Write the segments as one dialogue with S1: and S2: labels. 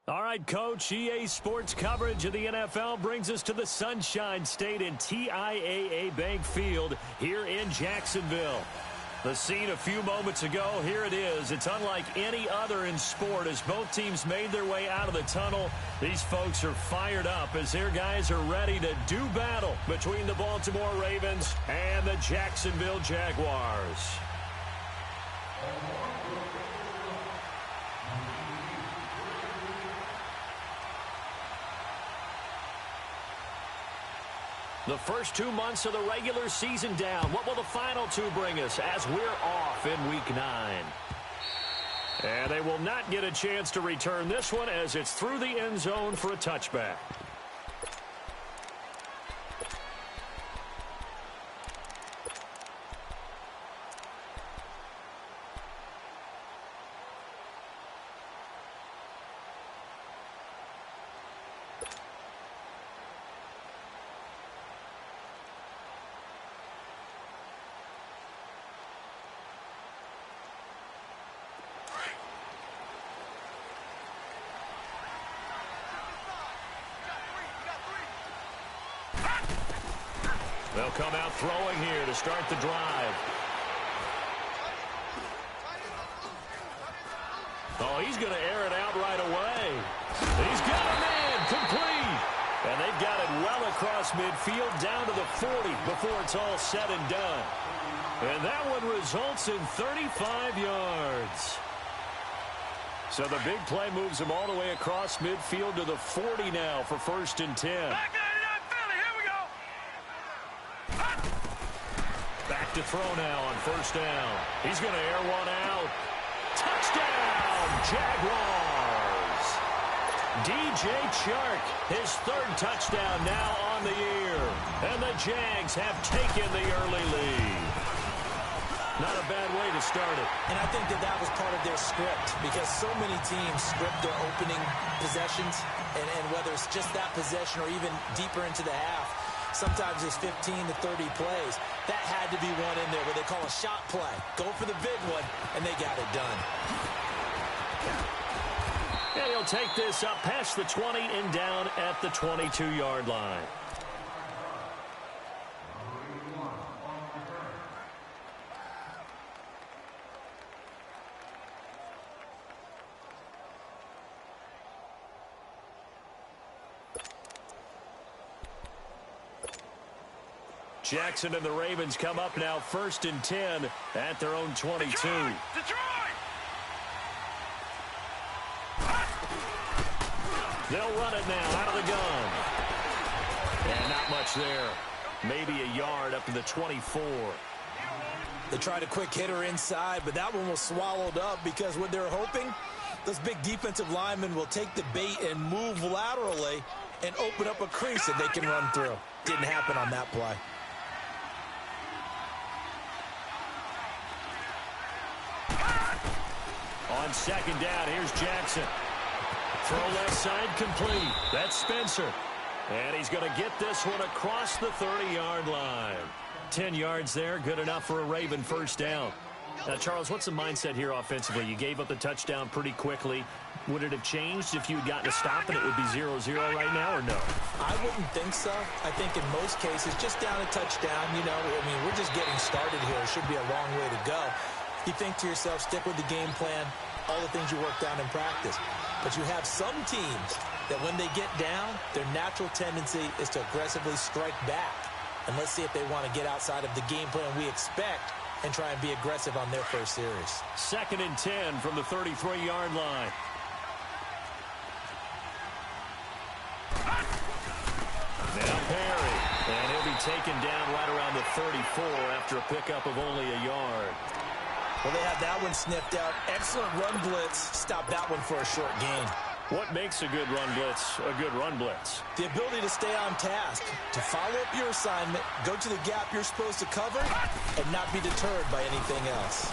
S1: All right, Coach, EA Sports coverage of the NFL brings us to the Sunshine State in TIAA Bank Field here in Jacksonville. The scene a few moments ago, here it is. It's unlike any other in sport as both teams made their way out of the tunnel. These folks are fired up as their guys are ready to do battle between the Baltimore Ravens and the Jacksonville Jaguars. The first 2 months of the regular season down. What will the final two bring us as we're off in Week 9? And they will not get a chance to return this one as it's through the end zone for a touchback. They'll come out throwing here to start the drive. Oh, he's going to air it out right away. He's got a man complete. And they've got it well across midfield down to the 40 before it's all said and done. And that one results in 35 yards. So the big play moves them all the way across midfield to the 40 now for 1st and 10. Back to throw now on 1st down. He's going to air one out. Touchdown, Jaguars. DJ Chark, his 3rd touchdown now on the year. And the Jags have taken the early lead. Not a bad way to start it.
S2: And I think that was part of their script because so many teams script their opening possessions. And whether it's just that possession or even deeper into the half, sometimes it's 15 to 30 plays. That had to be one in there where they call a shot play. Go for the big one, and they got it done.
S1: And he'll take this up past the 20 and down at the 22-yard line. Jackson and the Ravens come up now 1st and 10 at their own 22.
S3: Detroit!
S1: They'll run it now out of the gun. And not much there. Maybe a yard up to the 24.
S2: They tried a quick hitter inside, but that one was swallowed up because what they're hoping, those big defensive linemen will take the bait and move laterally and open up a crease that they can run through. Didn't happen on that play.
S1: On 2nd down, here's Jackson. Throw left side complete. That's Spencer. And he's going to get this one across the 30-yard line. 10 yards there, good enough for a Raven 1st down. Now, Charles, what's the mindset here offensively? You gave up the touchdown pretty quickly. Would it have changed if you had gotten a stop and it would be 0-0 right now or no?
S2: I wouldn't think so. I think in most cases, just down a touchdown, we're just getting started here. It should be a long way to go. You think to yourself, stick with the game plan, all the things you worked on in practice. But you have some teams that when they get down, their natural tendency is to aggressively strike back. And let's see if they want to get outside of the game plan we expect and try and be aggressive on their first series.
S1: 2nd and 10 from the 33-yard line. Now Perry, and he'll be taken down right around the 34 after a pickup of only a yard.
S2: Well, they had that one sniffed out. Excellent run blitz. Stop that one for a short gain.
S1: What makes a good run blitz a good run blitz?
S2: The ability to stay on task, to follow up your assignment, go to the gap you're supposed to cover, and not be deterred by anything else.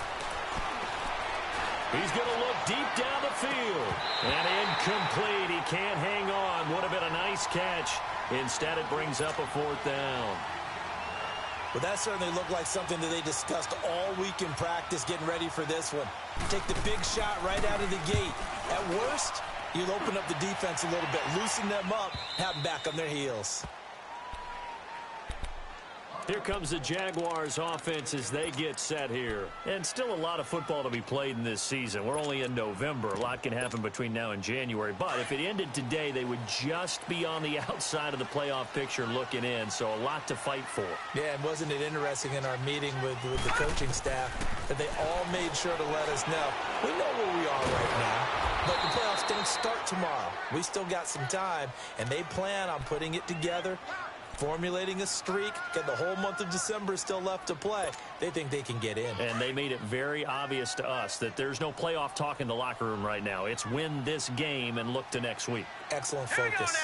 S1: He's going to look deep down the field. And incomplete. He can't hang on. Would have been a nice catch. Instead, it brings up a 4th down.
S2: Well, that certainly looked like something that they discussed all week in practice getting ready for this one. Take the big shot right out of the gate. At worst, You'll open up the defense a little bit, loosen them up, have them back on their heels.
S1: Here comes the Jaguars offense as they get set here. And still a lot of football to be played in this season. We're only in November. A lot can happen between now and January. But if it ended today, they would just be on the outside of the playoff picture looking in. So a lot to fight for.
S2: Yeah, and wasn't it interesting in our meeting with the coaching staff that they all made sure to let us know, we know where we are right now, but the playoffs don't start tomorrow. We still got some time, and they plan on putting it together, formulating a streak, and the whole month of December is still left to play. They think they can get in.
S1: And they made it very obvious to us that there's no playoff talk in the locker room right now. It's win this game and look to next week.
S2: Excellent focus.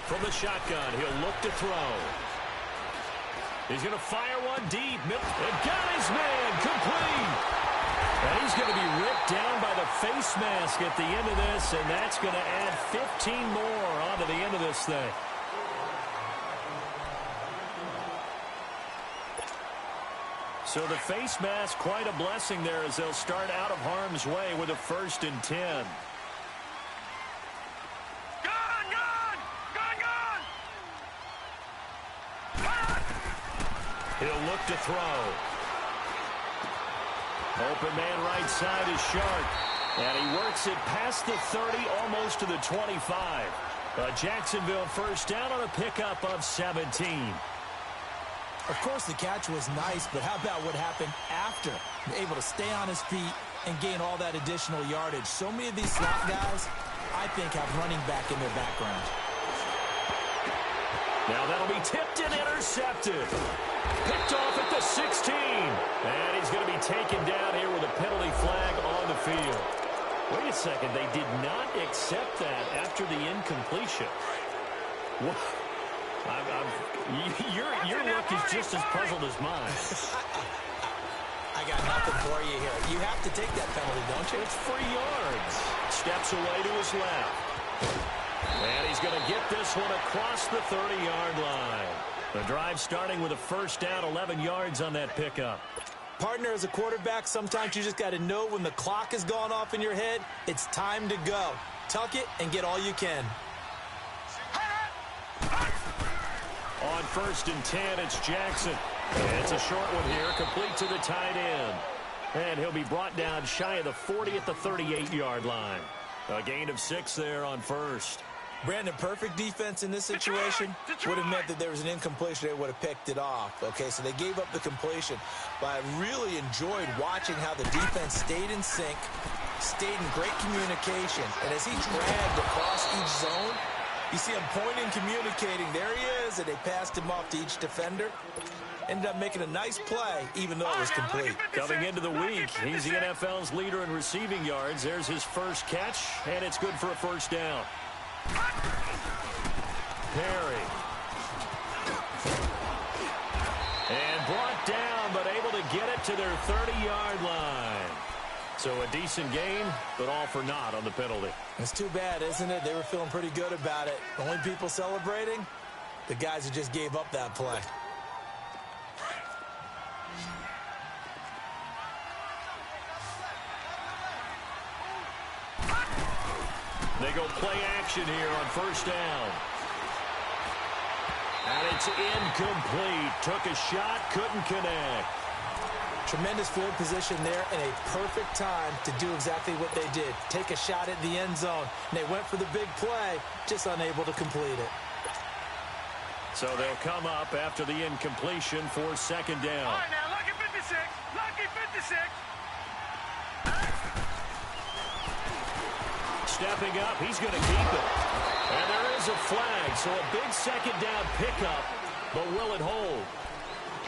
S1: From the shotgun, he'll look to throw. He's going to fire one deep. And got his man complete. And he's going to be ripped down by the face mask at the end of this, and that's going to add 15 more onto the end of this thing. So the face mask, quite a blessing there as they'll start out of harm's way with a 1st and 10. He'll look to throw. Open man right side is Sharp. And he works it past the 30, almost to the 25. Jacksonville first down on a pickup of 17.
S2: Of course, the catch was nice, but how about what happened after? Able to stay on his feet and gain all that additional yardage. So many of these slot guys, I think, have running back in their background.
S1: Now that'll be tipped and intercepted. Picked off at the 16. And he's going to be taken down here with a penalty flag on the field. Wait a second. They did not accept that after the incompletion. Your look is just as puzzled as mine.
S2: I got nothing for you here. You have to take that penalty, don't you?
S1: It's 3 yards. Steps away to his left. And he's going to get this one across the 30-yard line. The drive starting with a first down, 11 yards on that pickup.
S2: Partner, as a quarterback, sometimes you just got to know when the clock has gone off in your head, it's time to go. Tuck it and get all you can.
S1: On 1st and 10, it's Jackson. And it's a short one here, complete to the tight end. And he'll be brought down shy of the 40 at the 38-yard line. A gain of 6 there on 1st.
S2: Brandon, perfect defense in this situation would have meant that there was an incompletion. They would have picked it off. Okay, so they gave up the completion. But I really enjoyed watching how the defense stayed in sync, stayed in great communication. And as he dragged across each zone, you see him pointing, communicating. There he is, and they passed him off to each defender. Ended up making a nice play, even though it was complete.
S1: Coming into the week, he's the NFL's leader in receiving yards. There's his first catch, and it's good for a first down. Perry. And brought down, but able to get it to their 30-yard line. So a decent game, but all for naught on the penalty.
S2: It's too bad, isn't it? They were feeling pretty good about it. The only people celebrating, the guys who just gave up that play.
S1: They go play action here on first down. And it's incomplete. Took a shot, couldn't connect.
S2: Tremendous field position there and a perfect time to do exactly what they did. Take a shot at the end zone. And they went for the big play, just unable to complete it.
S1: So they'll come up after the incompletion for second down.
S3: All right, now, lucky 56. Lucky 56.
S1: Stepping up, he's going to keep it. And there is a flag, so a big second down pickup, but will it hold?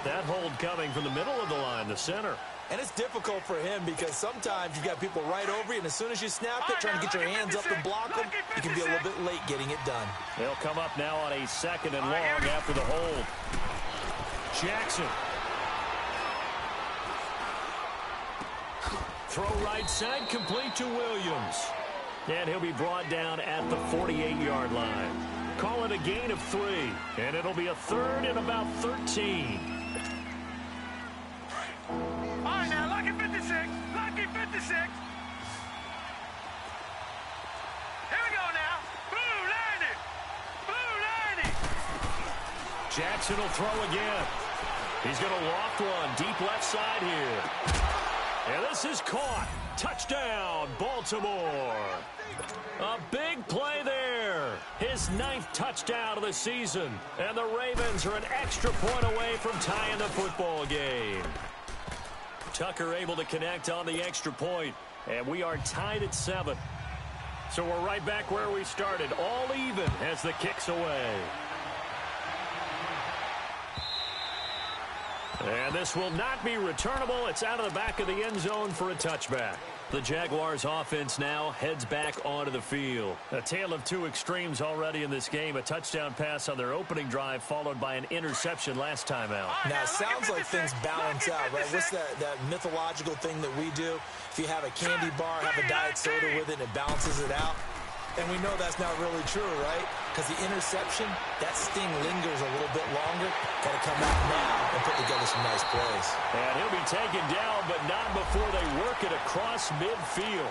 S1: That hold coming from the middle of the line, the center.
S2: And it's difficult for him because sometimes you've got people right over you, and as soon as you snap it, trying to get your hands up and block them, you can be a little bit late getting it done.
S1: They'll come up now on a second and long after the hold. Jackson. Throw right side, complete to Williams. And he'll be brought down at the 48-yard line. Call it a gain of 3, and it'll be a third and about 13.
S3: All right, now, lucky 56. Lucky 56.
S1: Jackson will throw again. He's going to loft one deep left side here. And this is caught. Touchdown, Baltimore. A big play there. His 9th touchdown of the season. And the Ravens are an extra point away from tying the football game. Tucker able to connect on the extra point. And we are tied at 7. So we're right back where we started. All even as the kick's away. And this will not be returnable. It's out of the back of the end zone for a touchback. The Jaguars offense now heads back onto the field. A tale of two extremes already in this game. A touchdown pass on their opening drive followed by an interception last time out.
S2: Now, it sounds like things balance out, right? What's that mythological thing that we do? If you have a candy bar, have a diet soda with it, and it balances it out. And we know that's not really true, right? Because the interception, that sting lingers a little bit longer. Got to come out now and put together some nice plays.
S1: And he'll be taken down, but not before they work it across midfield.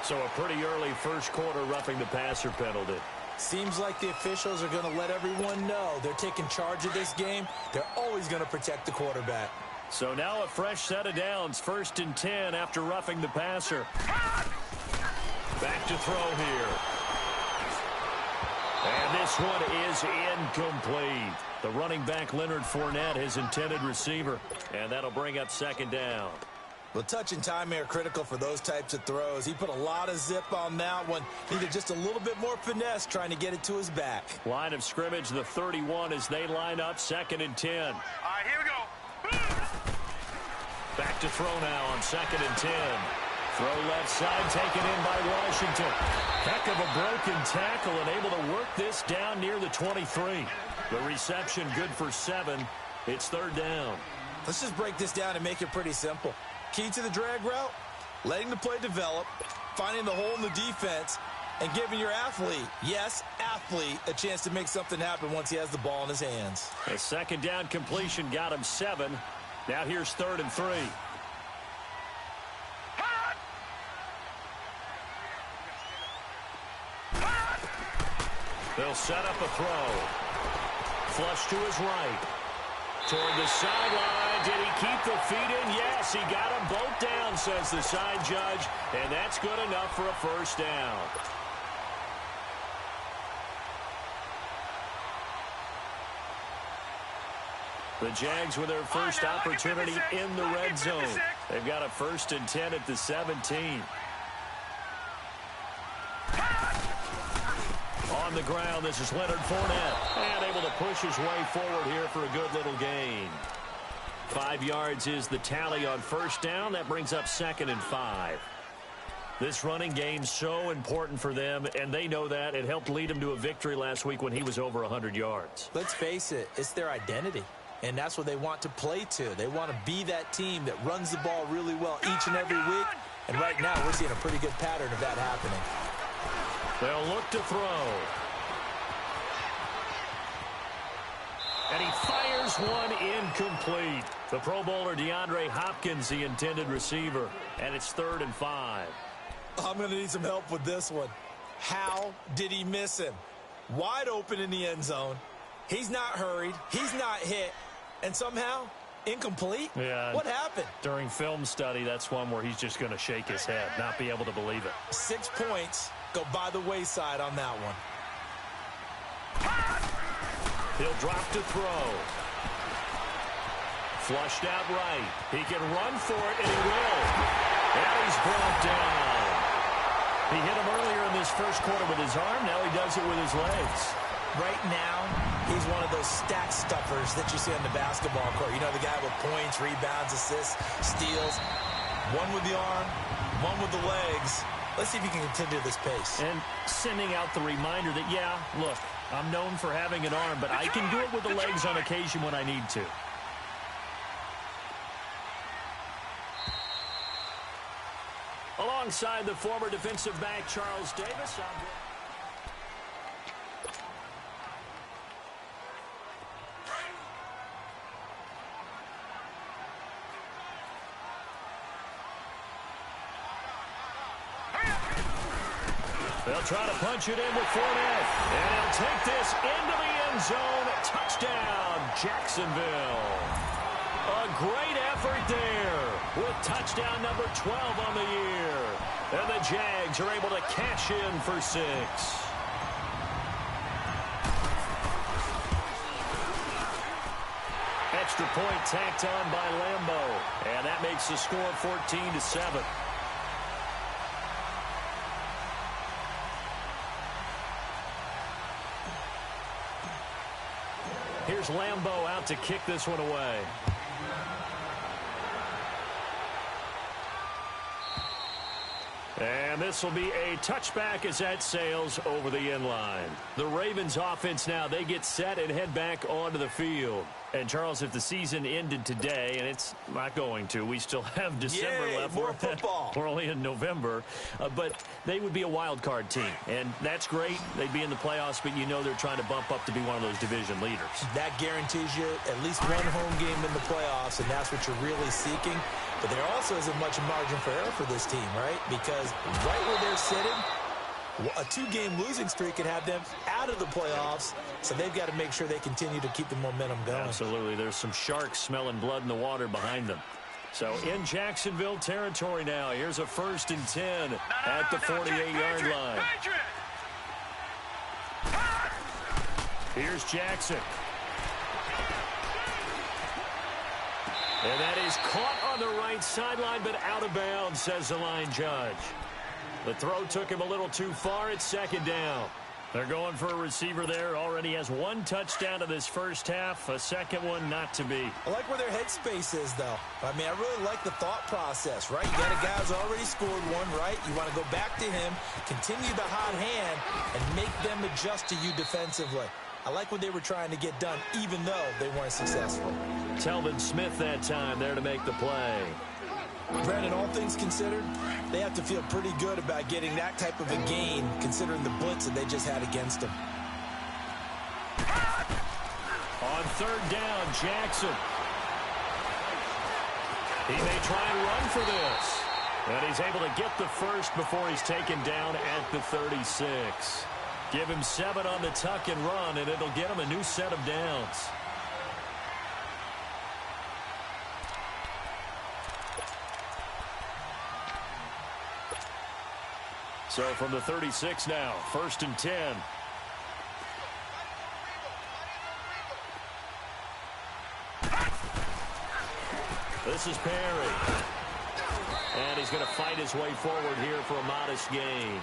S1: So a pretty early first quarter roughing the passer penalty.
S2: Seems like the officials are going to let everyone know they're taking charge of this game. They're always going to protect the quarterback.
S1: So now a fresh set of downs, 1st and 10 after roughing the passer. Back to throw here. And this one is incomplete. The running back, Leonard Fournette, his intended receiver. And that'll bring up 2nd down.
S2: Well, touch and time are critical for those types of throws. He put a lot of zip on that one. Needed just a little bit more finesse trying to get it to his back.
S1: Line of scrimmage, the 31 as they line up, 2nd and 10.
S3: All right, here we go.
S1: Back to throw now on 2nd and 10. Throw left side, taken in by Washington. Heck of a broken tackle and able to work this down near the 23. The reception good for 7. It's 3rd down.
S2: Let's just break this down and make it pretty simple. Key to the drag route, letting the play develop, finding the hole in the defense, and giving your athlete, yes, athlete, a chance to make something happen once he has the ball in his hands.
S1: A 2nd down completion got him 7. Now here's 3rd and 3. They'll set up a throw. Flush to his right. Toward the sideline. Did he keep the feet in? Yes, he got them both down, says the side judge. And that's good enough for a 1st down. The Jags with their first opportunity in the red zone. They've got a 1st and 10 at the 17. On the ground, this is Leonard Fournette. And able to push his way forward here for a good little gain. 5 yards is the tally on 1st down. That brings up 2nd and 5. This running game so important for them, and they know that. It helped lead them to a victory last week when he was over 100 yards.
S2: Let's face it, it's their identity. And that's what they want to play to. They want to be that team that runs the ball really well each and every week. And right now, we're seeing a pretty good pattern of that happening.
S1: They'll look to throw. And he fires one incomplete. The Pro Bowler DeAndre Hopkins, the intended receiver. And it's 3rd and 5.
S2: I'm going to need some help with this one. How did he miss him? Wide open in the end zone. He's not hurried. He's not hit. And somehow, incomplete?
S1: Yeah.
S2: What happened?
S1: During film study, that's one where he's just going to shake his head, not be able to believe it.
S2: 6 points go by the wayside on that one.
S1: He'll drop to throw. Flushed out right. He can run for it, and he will. And he's brought down. He hit him earlier in this first quarter with his arm. Now he does it with his legs.
S2: Right now, he's one of those stat stuffers that you see on the basketball court. You know, the guy with points, rebounds, assists, steals. One with the arm, one with the legs. Let's see if he can continue this pace.
S1: And sending out the reminder that, yeah, look, I'm known for having an arm, but I can do it with the legs on occasion when I need to. Alongside the former defensive back, Charles Davis. They'll try to punch it in with Fournette. And he'll take this into the end zone. Touchdown, Jacksonville. A great effort there with touchdown number 12 on the year. And the Jags are able to cash in for 6. Extra point tacked on by Lambeau. And that makes the score 14-7. Here's Lambeau out to kick this one away. And this will be a touchback as that sails over the end line. The Ravens offense now, they get set and head back onto the field. And, Charles, if the season ended today, and it's not going to, we still have December left.
S2: More football.
S1: We're only in November. But they would be a wild card team. And that's great. They'd be in the playoffs, but you know they're trying to bump up to be one of those division leaders.
S2: That guarantees you at least one home game in the playoffs, and that's what you're really seeking. But there also isn't much margin for error for this team, right? Because right where they're sitting, a 2-game losing streak could have them out of the playoffs, so they've got to make sure they continue to keep the momentum going.
S1: Absolutely. There's some sharks smelling blood in the water behind them. So in Jacksonville territory now, here's a 1st and 10 at the 48-yard line. Here's Jackson. And that is caught on the right sideline, but out of bounds, says the line judge. The throw took him a little too far. It's 2nd down. They're going for a receiver there. Already has 1 touchdown to this first half. A second one not to be.
S2: I like where their headspace is, though. I mean, I really like the thought process, right? You got a guy who's already scored one, right? You want to go back to him, continue the hot hand, and make them adjust to you defensively. I like what they were trying to get done, even though they weren't successful.
S1: Telvin Smith that time there to make the play.
S2: Brandon, all things considered, they have to feel pretty good about getting that type of a gain, considering the blitz that they just had against them.
S1: On 3rd down, Jackson. He may try and run for this. And he's able to get the first before he's taken down at the 36. Give him 7 on the tuck and run, and it'll get him a new set of downs. So from the 36 now, 1st and 10. This is Perry. And he's going to fight his way forward here for a modest gain.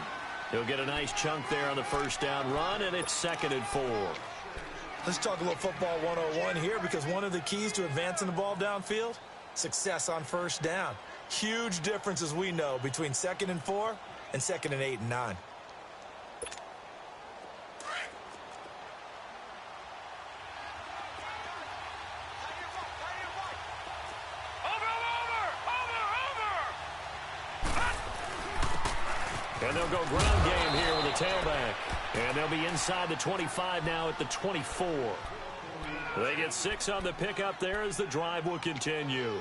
S1: He'll get a nice chunk there on the 1st down run, and it's 2nd and 4.
S2: Let's talk a little football 101 here, because one of the keys to advancing the ball downfield, success on 1st down. Huge difference, as we know, between 2nd and 4 and 2nd and 8 and 9.
S1: And they'll go ground game here with a tailback. And they'll be inside the 25 now at the 24. They get 6 on the pickup there as the drive will continue.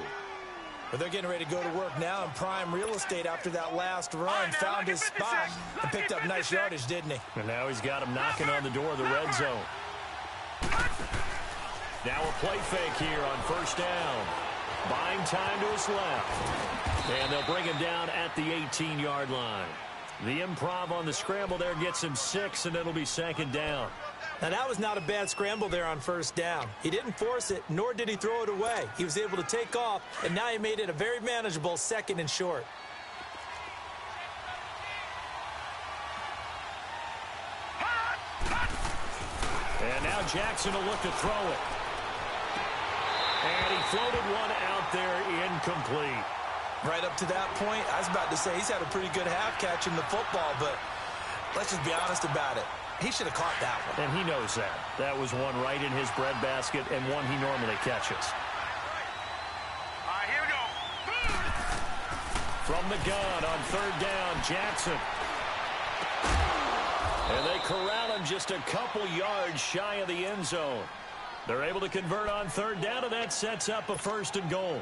S2: But they're getting ready to go to work now in prime real estate after that last run. Found his spot and picked up nice yardage, didn't he?
S1: And now he's got him knocking on the door of the red zone. Now a play fake here on 1st down. Buying time to his left. And they'll bring him down at the 18-yard line. The improv on the scramble there gets him 6, and it'll be 2nd down.
S2: Now, that was not a bad scramble there on 1st down. He didn't force it, nor did he throw it away. He was able to take off, and now he made it a very manageable 2nd and short.
S1: And now Jackson will look to throw it. And he floated one out there incomplete.
S2: Right up to that point, I was about to say he's had a pretty good half catching the football, but let's just be honest about it. He should have caught that one.
S1: And he knows that. That was one right in his breadbasket and one he normally catches.
S3: All right, here we go.
S1: From the gun on 3rd down, Jackson. And they corral him just a couple yards shy of the end zone. They're able to convert on 3rd down, and that sets up a 1st and goal.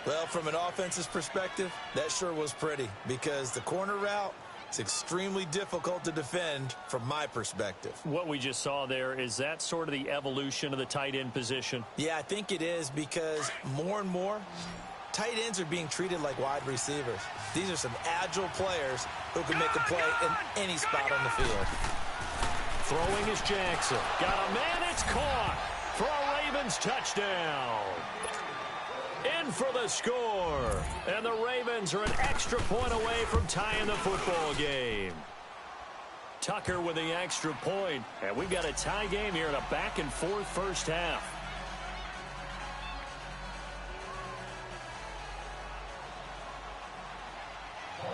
S2: Well, from an offense's perspective, that sure was pretty, because the corner route It's extremely difficult to defend from my perspective.
S1: What we just saw there, is that sort of the evolution of the tight end position?
S2: Yeah, I think it is, because more and more tight ends are being treated like wide receivers. These are some agile players who can make a play in any spot on the field.
S1: Throwing is Jackson. Got a man, it's caught for a Ravens touchdown. In for the score. And the Ravens are an extra point away from tying the football game. Tucker with the extra point. And we've got a tie game here in a back-and-forth first half.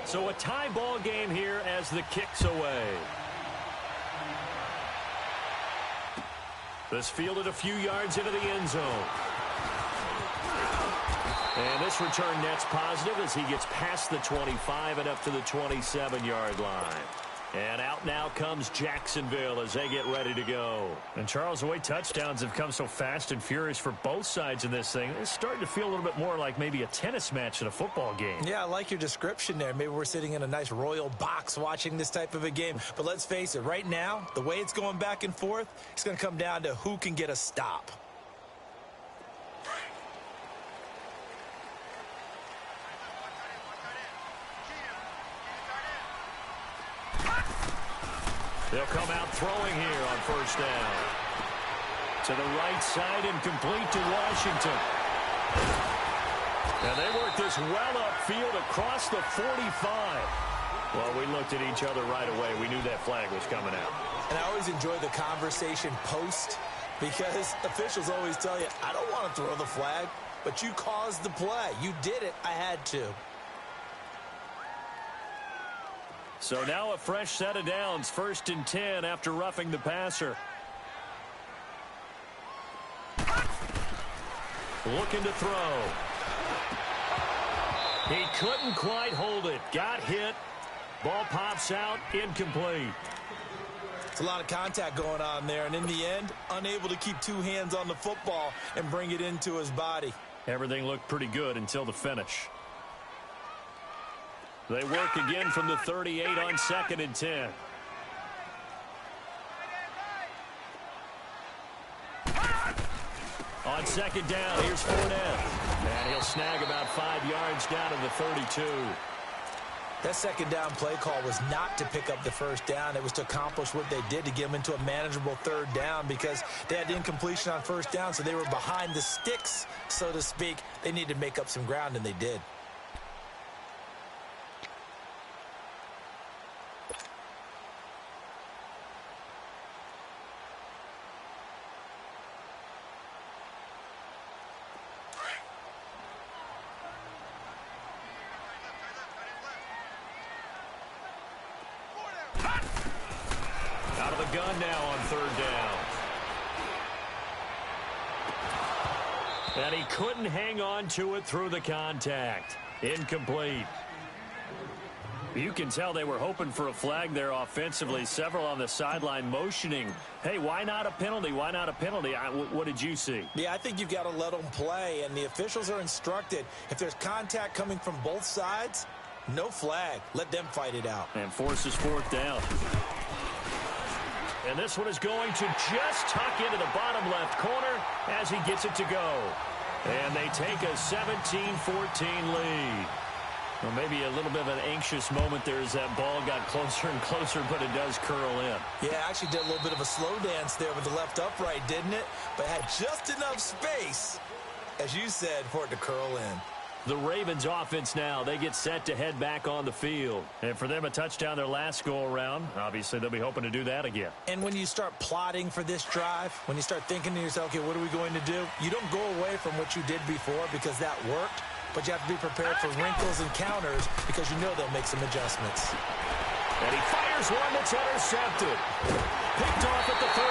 S1: So a tie ball game here as the kick's away. This fielded a few yards into the end zone. And this return net's positive as he gets past the 25 and up to the 27-yard line. And out now comes Jacksonville as they get ready to go. And Charles, the way touchdowns have come so fast and furious for both sides in this thing, it's starting to feel a little bit more like maybe a tennis match in a football game.
S2: Yeah, I like your description there. Maybe we're sitting in a nice royal box watching this type of a game. But let's face it, right now, the way it's going back and forth, it's going to come down to who can get a stop.
S1: They'll come out throwing here on first down. To the right side and complete to Washington. And they work this well upfield across the 45. Well, we looked at each other right away. We knew that flag was coming out.
S2: And I always enjoy the conversation post, because officials always tell you, I don't want to throw the flag, but you caused the play. You did it. I had to.
S1: So now a fresh set of downs, 1st and 10 after roughing the passer. Looking to throw. He couldn't quite hold it. Got hit. Ball pops out, incomplete.
S2: It's a lot of contact going on there, and in the end, unable to keep two hands on the football and bring it into his body.
S1: Everything looked pretty good until the finish. They work again from the 38 on 2nd and 10. On 2nd down, here's Fournette. And he'll snag about 5 yards down to the 32.
S2: That 2nd down play call was not to pick up the 1st down. It was to accomplish what they did, to get them into a manageable 3rd down, because they had incompletion on 1st down, so they were behind the sticks, so to speak. They needed to make up some ground, and they did.
S1: Out of the gun now on 3rd down. And he couldn't hang on to it through the contact. Incomplete. You can tell they were hoping for a flag there offensively. Several on the sideline motioning, hey, why not a penalty? Why not a penalty? What did you see?
S2: Yeah, I think you've got to let them play, and the officials are instructed, if there's contact coming from both sides, no flag. Let them fight it out.
S1: And forces 4th down. And this one is going to just tuck into the bottom left corner as he gets it to go. And they take a 17-14 lead. Well, maybe a little bit of an anxious moment there as that ball got closer and closer, but it does curl in.
S2: Yeah, actually did a little bit of a slow dance there with the left upright, didn't it? But had just enough space, as you said, for it to curl in.
S1: The Ravens offense now, they get set to head back on the field. And for them, a touchdown their last go-around. Obviously, they'll be hoping to do that again.
S2: And when you start plotting for this drive, when you start thinking to yourself, okay, what are we going to do? You don't go away from what you did before because that worked, but you have to be prepared for wrinkles and counters because you know they'll make some adjustments.
S1: And he fires one that's intercepted. Picked off at the 38.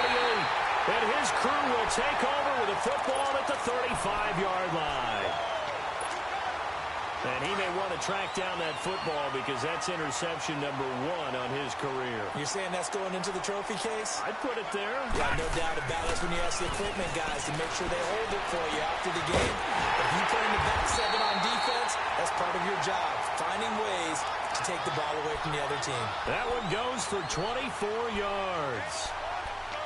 S1: And his crew will take over with a football at the 35-yard line. And he may want to track down that football because that's interception number 1 on his career.
S2: You're saying that's going into the trophy case?
S1: I'd put it there.
S2: Yeah, no doubt about it. That's when you ask the equipment guys to make sure they hold it for you after the game. If you play in the back 7 on defense, that's part of your job, finding ways to take the ball away from the other team.
S1: That one goes for 24 yards.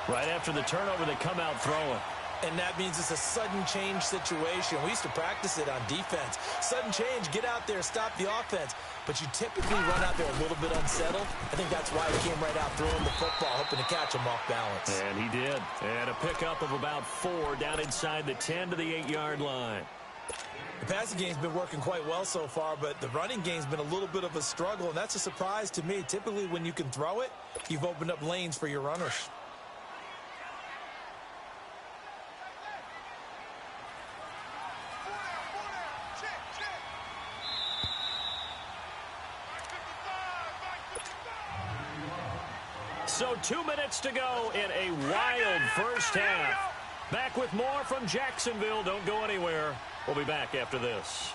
S1: Right after the turnover, they come out throwing.
S2: And that means it's a sudden change situation. We used to practice it on defense. Sudden change, get out there, stop the offense. But you typically run out there a little bit unsettled. I think that's why he came right out throwing the football, hoping to catch him off balance.
S1: And he did. And a pickup of about 4 down inside the 10 to the 8-yard line.
S2: The passing game's been working quite well so far, but the running game's been a little bit of a struggle, and that's a surprise to me. Typically, when you can throw it, you've opened up lanes for your runners.
S1: So 2 minutes to go in a wild first half. Back with more from Jacksonville. Don't go anywhere. We'll be back after this.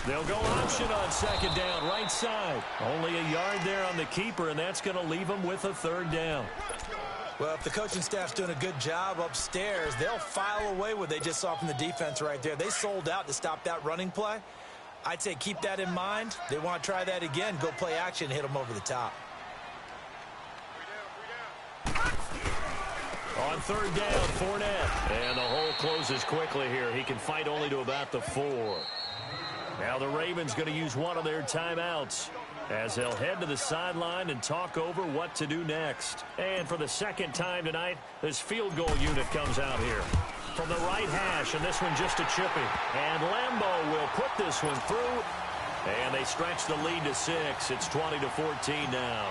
S1: They'll go option on second down, right side. Only a yard there on the keeper, and that's going to leave them with a 3rd down.
S2: Well, if the coaching staff's doing a good job upstairs, they'll file away what they just saw from the defense right there. They sold out to stop that running play. I'd say keep that in mind. They want to try that again. Go play action, hit them over the top.
S1: On 3rd down, Fournette. And the hole closes quickly here. He can fight only to about the 4. Now the Ravens going to use one of their timeouts as they'll head to the sideline and talk over what to do next. And for the second time tonight, this field goal unit comes out here. From the right hash, and this one just a chippy. And Lambeau will put this one through. And they stretch the lead to 6. It's 20-14 now.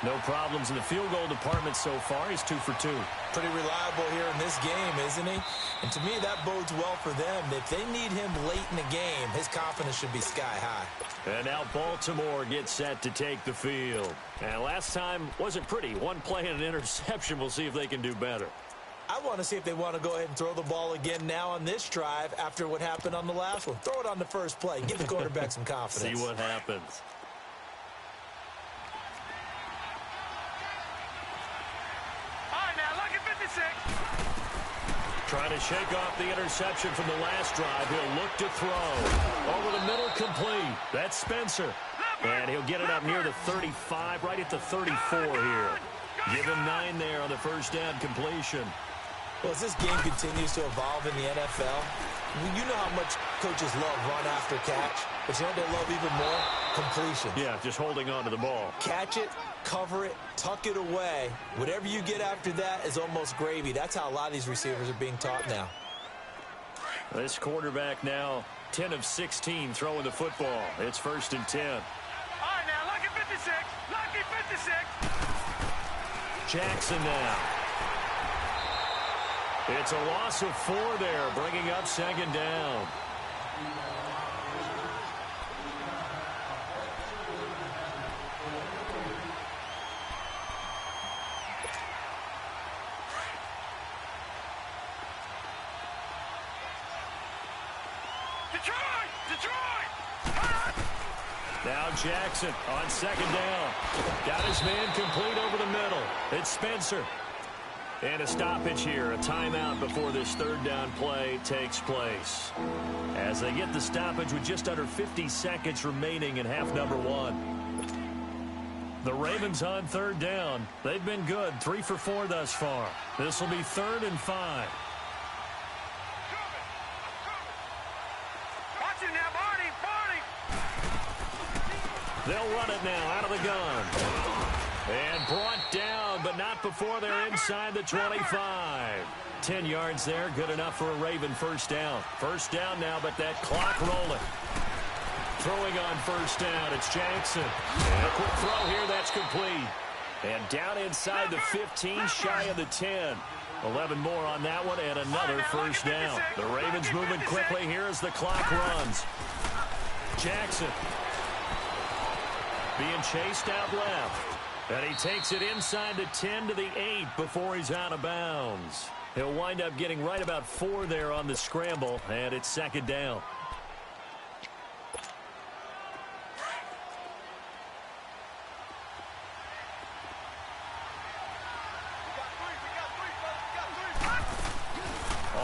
S1: No problems in the field goal department so far. He's 2 for 2.
S2: Pretty reliable here in this game, isn't he? And to me, that bodes well for them. If they need him late in the game, his confidence should be sky high.
S1: And now Baltimore gets set to take the field. And last time wasn't pretty. One play and an interception. We'll see if they can do better.
S2: I want to see if they want to go ahead and throw the ball again now on this drive after what happened on the last one. Throw it on the first play. Give the quarterback some confidence.
S1: See what happens. Trying to shake off the interception from the last drive. He'll look to throw. Over the middle, complete. That's Spencer. And he'll get it up near the 35, right at the 34 here. Give him 9 there on the first down completion.
S2: Well, as this game continues to evolve in the NFL, you know how much coaches love run after catch, but you know what they love even more? Completion.
S1: Yeah, just holding on to the ball.
S2: Catch it, cover it, tuck it away. Whatever you get after that is almost gravy. That's how a lot of these receivers are being taught now.
S1: This quarterback now 10 of 16 throwing the football. It's 1st and 10.
S3: All right, now, lucky 56. Lucky 56.
S1: Jackson now. It's a loss of 4 there, bringing up 2nd down. Now Jackson on 2nd down. Got his man complete over the middle. It's Spencer. And a stoppage here, a timeout before this 3rd down play takes place. As they get the stoppage with just under 50 seconds remaining in half number 1. The Ravens on 3rd down. They've been good, 3 for 4 thus far. This will be 3rd and 5.
S3: Watch it now, Barney.
S1: They'll run it now out of the gun. And brought down, but not before they're inside the 25. 10 yards there, good enough for a Raven first down. First down now, but that clock rolling. Throwing on first down, it's Jackson. And a quick throw here, that's complete. And down inside the 15, shy of the 10. 11 more on that one, and another first down. The Ravens moving quickly here as the clock runs. Jackson being chased out left. And he takes it inside the 10 to the 8 before he's out of bounds. He'll wind up getting right about 4 there on the scramble, and it's 2nd down.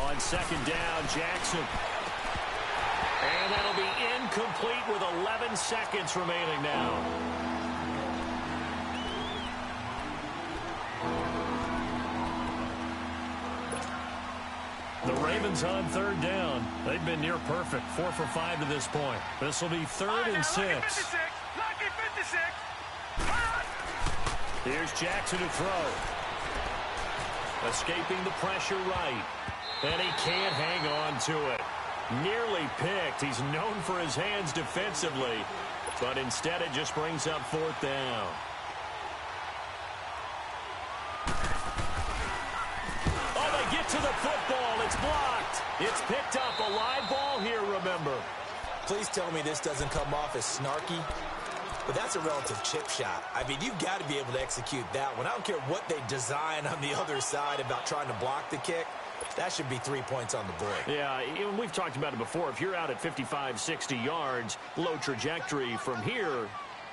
S1: On On second down, Jackson. And that'll be incomplete with 11 seconds remaining now. The Ravens on third down. They've been near perfect, 4 for 5 to this point. This will be 3rd and 6.
S3: Lucky 56.
S1: Here's Jackson to throw. Escaping the pressure right. And he can't hang on to it. Nearly picked. He's known for his hands defensively. But instead it just brings up 4th down. Oh, they get to the football. It's blocked. It's picked up. A live ball here, remember.
S2: Please tell me this doesn't come off as snarky. But that's a relative chip shot. I mean, you've got to be able to execute that one. I don't care what they design on the other side about trying to block the kick. That should be 3 points on the board.
S1: Yeah, we've talked about it before. If you're out at 55, 60 yards, low trajectory from here,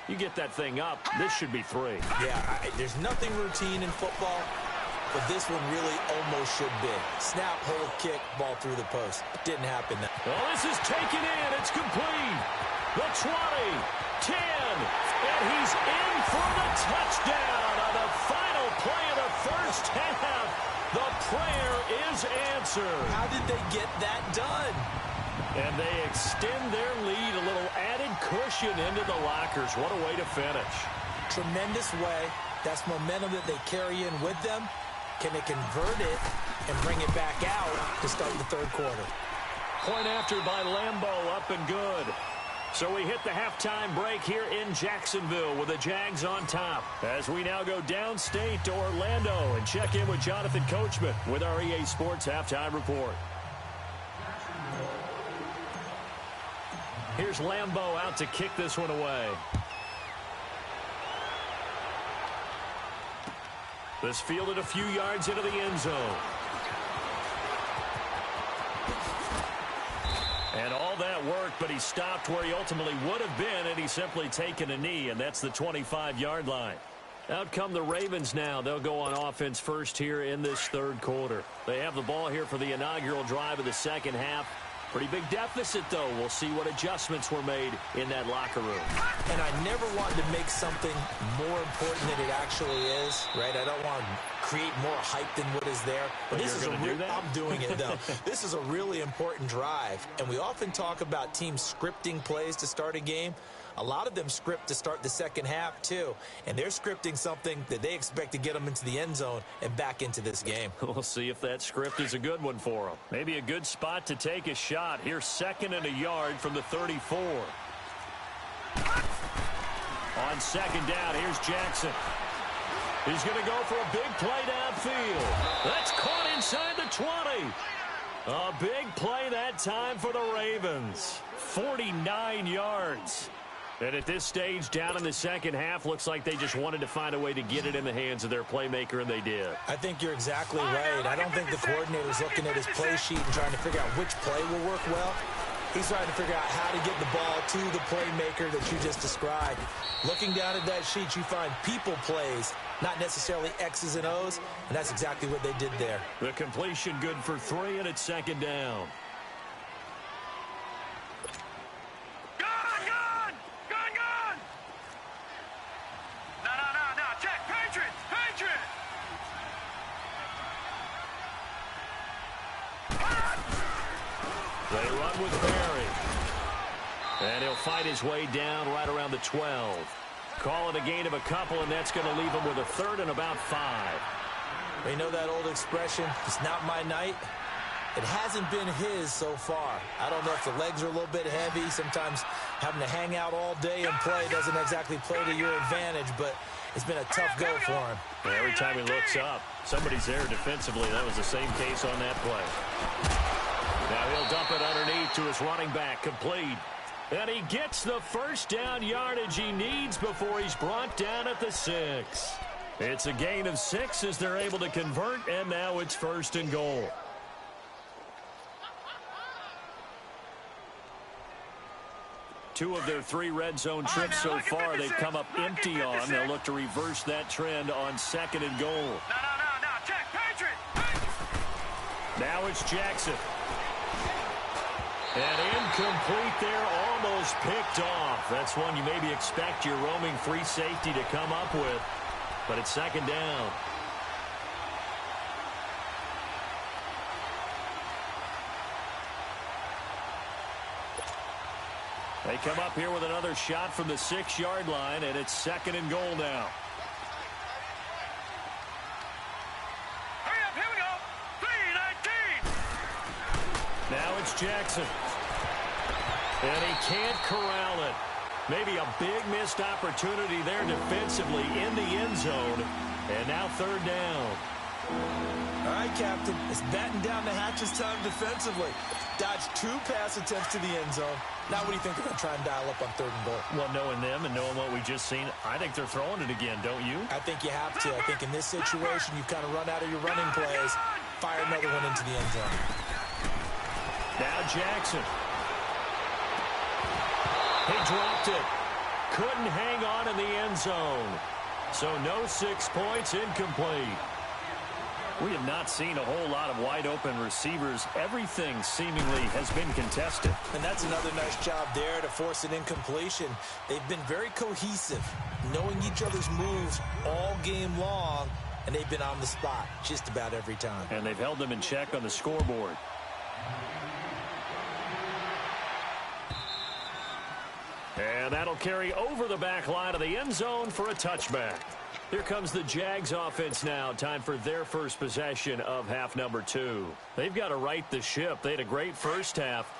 S1: you get that thing up. This should be 3.
S2: Yeah, there's nothing routine in football, but this one really almost should be. Snap, hold, kick, ball through the post. Didn't happen.
S1: Well, this is taken in. It's complete. The 20, 10, and he's in for the touchdown on the final play of the first half. The prayer is answered.
S2: How did they get that done?
S1: And they extend their lead, a little added cushion into the lockers. What a way to finish.
S2: Tremendous way. That's momentum that they carry in with them. Can they convert it and bring it back out to start the third quarter?
S1: Point after by Lambo, up and good. So we hit the halftime break here in Jacksonville with the Jags on top. As we now go downstate to Orlando and check in with Jonathan Coachman with our EA Sports Halftime Report. Here's Lambo out to kick this one away. This fielded a few yards into the end zone. And all that worked, but he stopped where he ultimately would have been, and he's simply taken a knee, and that's the 25-yard line. Out come the Ravens now. They'll go on offense first here in this third quarter. They have the ball here for the inaugural drive of the second half. Pretty big deficit, though. We'll see what adjustments were made in that locker room.
S2: And I never wanted to make something more important than it actually is, right? I don't want to create more hype than what is there. But this is I'm doing it, though. This is a really important drive. And we often talk about teams scripting plays to start a game. A lot of them script to start the second half, too. And they're scripting something that they expect to get them into the end zone and back into this game.
S1: We'll see if that script is a good one for them. Maybe a good spot to take a shot. Here's 2nd and a yard from the 34. On second down, here's Jackson. He's going to go for a big play downfield. That's caught inside the 20. A big play that time for the Ravens. 49 yards. And at this stage, down in the second half, looks like they just wanted to find a way to get it in the hands of their playmaker, and they did.
S2: I think you're exactly right. I don't think the coordinator's looking at his play sheet and trying to figure out which play will work well. He's trying to figure out how to get the ball to the playmaker that you just described. Looking down at that sheet, you find people plays, not necessarily X's and O's, and that's exactly what they did there.
S1: The completion good for 3, and it's second down. They run with Barry. And he'll fight his way down right around the 12. Call it a gain of a couple, and that's going to leave him with a 3rd and about 5.
S2: You know that old expression, it's not my night? It hasn't been his so far. I don't know if the legs are a little bit heavy. Sometimes having to hang out all day and play doesn't exactly play to your advantage, but it's been a tough go for him.
S1: And every time he looks up, somebody's there defensively. That was the same case on that play. Now he'll dump it underneath to his running back, complete. And he gets the first down yardage he needs before he's brought down at the 6. It's a gain of 6 as they're able to convert, and now it's 1st and goal. Two of their 3 red zone trips so far they've come up empty on. They'll look to reverse that trend on 2nd and goal.
S3: No, check, Patriot.
S1: Now it's Jackson. And incomplete there, almost picked off. That's one you maybe expect your roaming free safety to come up with. But it's second down. They come up here with another shot from the 6-yard line, and it's second and goal now.
S3: Hurry up, here we go. 3-19.
S1: Now it's Jackson. And he can't corral it. Maybe a big missed opportunity there defensively in the end zone. And now third down.
S2: All right, Captain. It's batten down the hatches time defensively. Dodged 2 pass attempts to the end zone. Now what do you think they're going to try and dial up on third and goal?
S1: Well, knowing them and knowing what we just seen, I think they're throwing it again, don't you?
S2: I think you have to. I think in this situation, you kind of run out of your running plays, fire another one into the end zone.
S1: Now Jackson. He dropped it. Couldn't hang on in the end zone. So no 6 points, incomplete. We have not seen a whole lot of wide-open receivers. Everything seemingly has been contested.
S2: And that's another nice job there to force an incompletion. They've been very cohesive, knowing each other's moves all game long, and they've been on the spot just about every time.
S1: And they've held them in check on the scoreboard. And that'll carry over the back line of the end zone for a touchback. Here comes the Jags offense now. Time for their first possession of half number 2. They've got to right the ship. They had a great first half,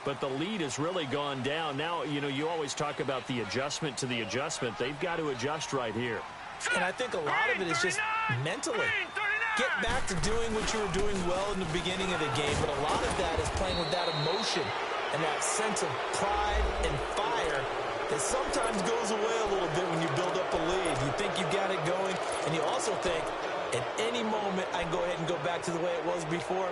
S1: but the lead has really gone down. Now, you know, you always talk about the adjustment to the adjustment. They've got to adjust right here.
S2: And I think a lot of it is just mentally. Get back to doing what you were doing well in the beginning of the game, but a lot of that is playing with that emotion and that sense of pride and fire that sometimes goes away a little bit when you build up a lead. You think you got it going, and you also think at any moment I can go ahead and go back to the way it was before.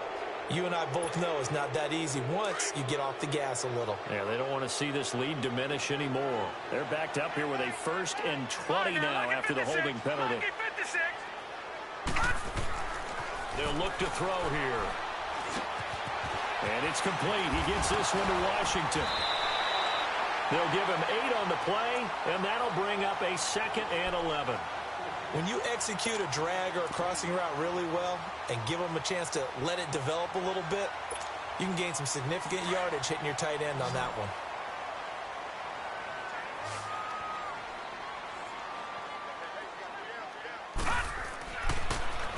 S2: You and I both know it's not that easy once you get off the gas a little.
S1: Yeah, they don't want to see this lead diminish anymore. They're backed up here with a 1st and 20 now after the holding penalty. They'll look to throw here. And it's complete. He gets this one to Washington. They'll give him 8 on the play, and that'll bring up a 2nd and 11.
S2: When you execute a drag or a crossing route really well and give them a chance to let it develop a little bit, you can gain some significant yardage hitting your tight end on that one.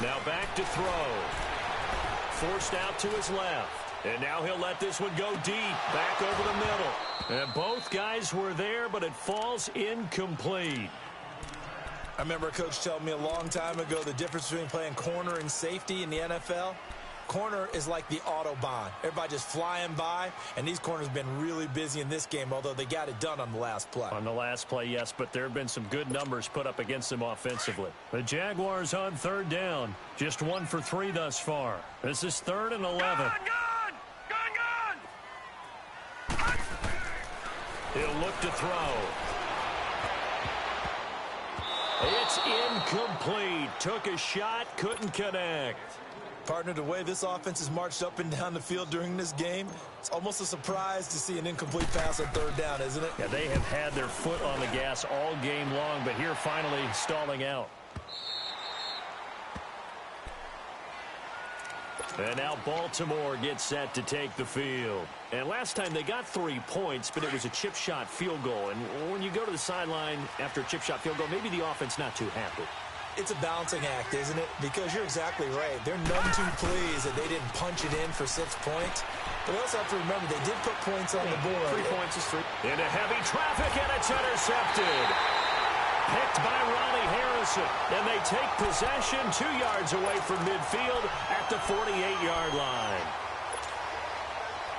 S1: Now back to throw. Forced out to his left. And now he'll let this one go deep, back over the middle. And both guys were there, but it falls incomplete.
S2: I remember a coach telling me a long time ago the difference between playing corner and safety in the NFL. Corner is like the Autobahn. Everybody just flying by, and these corners have been really busy in this game, although they got it done on the last play.
S1: On the last play, yes, but there have been some good numbers put up against them offensively. The Jaguars on third down. Just 1 for 3 thus far. This is 3rd and 11. He'll look to throw. It's incomplete. Took a shot, couldn't connect.
S2: Partner, the way this offense has marched up and down the field during this game, it's almost a surprise to see an incomplete pass on third down, isn't it?
S1: Yeah, they have had their foot on the gas all game long, but here finally stalling out. And now Baltimore gets set to take the field. And last time they got 3 points, but it was a chip shot field goal. And when you go to the sideline after a chip shot field goal, maybe the offense not too happy.
S2: It's a balancing act, isn't it? Because you're exactly right. They're none too pleased that they didn't punch it in for 6 points. But we also have to remember they did put points on the board.
S1: 3 points is 3. Into heavy traffic, and it's intercepted. Picked by Ronnie Harrison. And they take possession 2 yards away from midfield at the 48-yard line.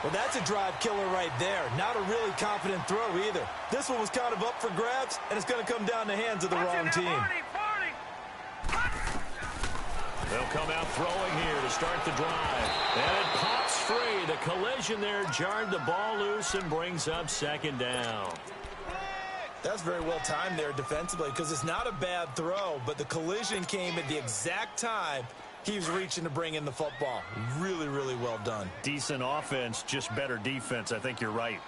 S2: Well, that's a drive killer right there. Not a really confident throw either. This one was kind of up for grabs, and it's going to come down the hands of the wrong team.
S1: They'll come out throwing here to start the drive. And it pops free. The collision there jarred the ball loose and brings up 2nd down.
S2: That's very well timed there defensively because it's not a bad throw, but the collision came at the exact time He was reaching to bring in the football. Really, really well done.
S1: Decent offense, just better defense. I think you're right.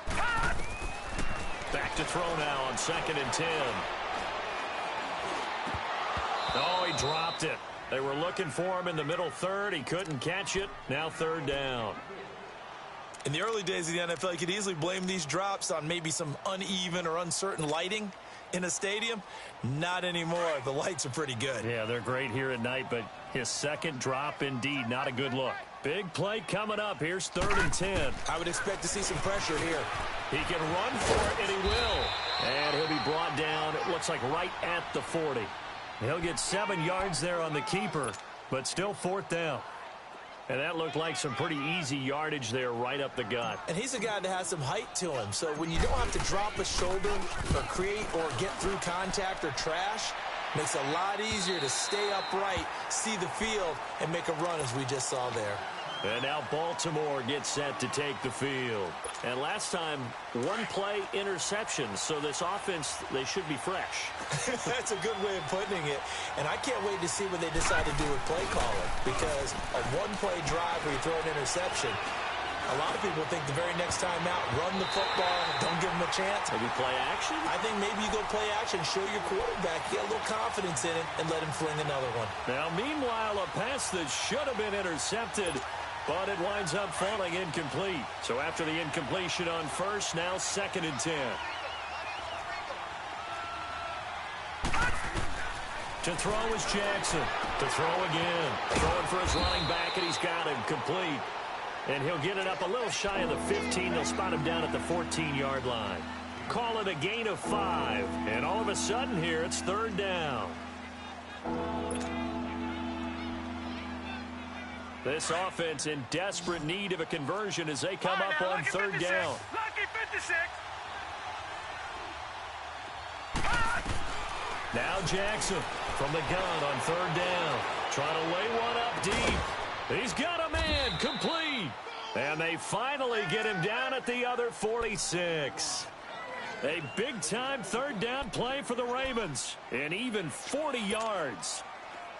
S1: Back to throw now on 2nd and 10. Oh, he dropped it. They were looking for him in the middle third. He couldn't catch it. Now 3rd down.
S2: In the early days of the NFL, you could easily blame these drops on maybe some uneven or uncertain lighting in a stadium. Not anymore. The lights are pretty good.
S1: Yeah, they're great here at night, but his second drop, indeed, not a good look. Big play coming up. Here's 3rd and 10.
S2: I would expect to see some pressure here.
S1: He can run for it, and he will. And he'll be brought down, it looks like right at the 40. He'll get 7 yards there on the keeper, but still 4th down. And that looked like some pretty easy yardage there right up the gut.
S2: And he's a guy that has some height to him. So when you don't have to drop a shoulder or create or get through contact or trash, makes it a lot easier to stay upright, see the field, and make a run as we just saw there.
S1: And now Baltimore gets set to take the field. And last time, 1-play interception. So this offense, they should be fresh.
S2: That's a good way of putting it. And I can't wait to see what they decide to do with play calling. Because a 1-play drive where you throw an interception, a lot of people think the very next time out, run the football, don't give them a chance.
S1: Maybe play action?
S2: I think maybe you go play action, show your quarterback, get a little confidence in it, and let him fling another one.
S1: Now, meanwhile, a pass that should have been intercepted, but it winds up falling incomplete. So after the incompletion on 1st, now 2nd and 10. To throw is Jackson. To throw again. Throwing for his running back, and he's got him complete. And he'll get it up a little shy of the 15. They'll spot him down at the 14-yard line. Call it a gain of 5. And all of a sudden here, it's 3rd down. This offense in desperate need of a conversion as they come up on 3rd down.
S3: Lucky 56.
S1: Now Jackson from the gun on 3rd down. Trying to lay one up deep. He's got a man complete. And they finally get him down at the other 46. A big-time 3rd down play for the Ravens. And even 40 yards.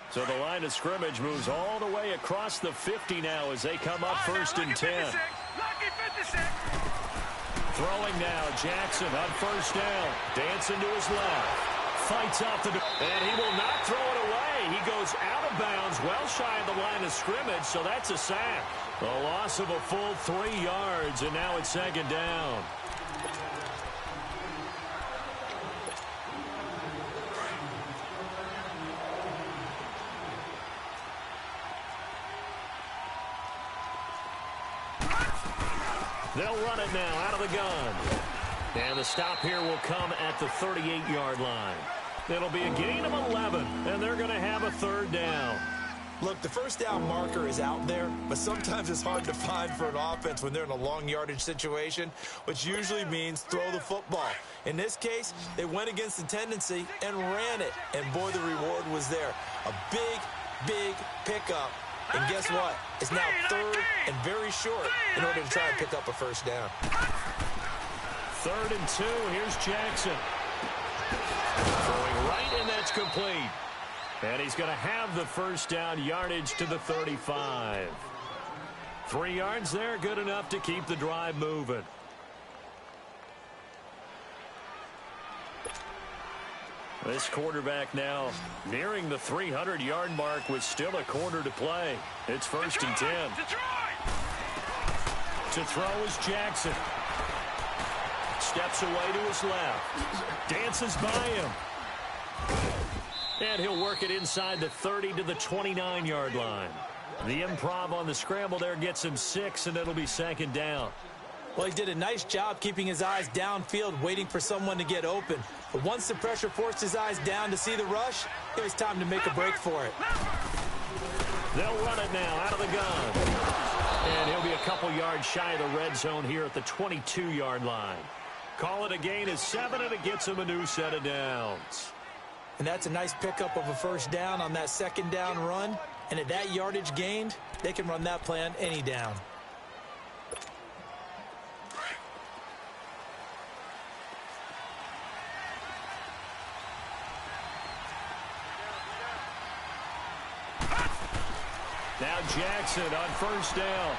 S1: So the line of scrimmage moves all the way across the 50 now as they come up 1st and 10.
S3: Lucky 56.
S1: Throwing now, Jackson on 1st down. Dancing to his left. Fights off the... And he will not throw it away. He goes out of bounds, well shy of the line of scrimmage, so that's a sack. A loss of a full 3 yards, and now it's 2nd down. They'll run it now out of the gun. And the stop here will come at the 38-yard line. It'll be a gain of 11, and they're going to have a 3rd down.
S2: Look, the 1st down marker is out there, but sometimes it's hard to find for an offense when they're in a long yardage situation, which usually means throw the football. In this case, they went against the tendency and ran it, and boy, the reward was there. A big, big pickup. And guess what? It's now 3rd and very short in order to try and pick up a 1st down.
S1: 3rd and 2. Here's Jackson. Throwing right, and that's complete. And he's going to have the 1st down yardage to the 35. 3 yards there, good enough to keep the drive moving. This quarterback now nearing the 300-yard mark with still a quarter to play. It's 1st and 10. To throw is Jackson. Steps away to his left. Dances by him. And he'll work it inside the 30 to the 29-yard line. The improv on the scramble there gets him 6, and it'll be 2nd down.
S2: Well, he did a nice job keeping his eyes downfield, waiting for someone to get open. But once the pressure forced his eyes down to see the rush, it was time to make a break for it.
S1: They'll run it now out of the gun. And he'll be a couple yards shy of the red zone here at the 22-yard line. Call it a gain of 7, and it gets him a new set of downs.
S2: And that's a nice pickup of a 1st down on that 2nd down run. And at that yardage gained, they can run that play on any down.
S1: Now Jackson on first down.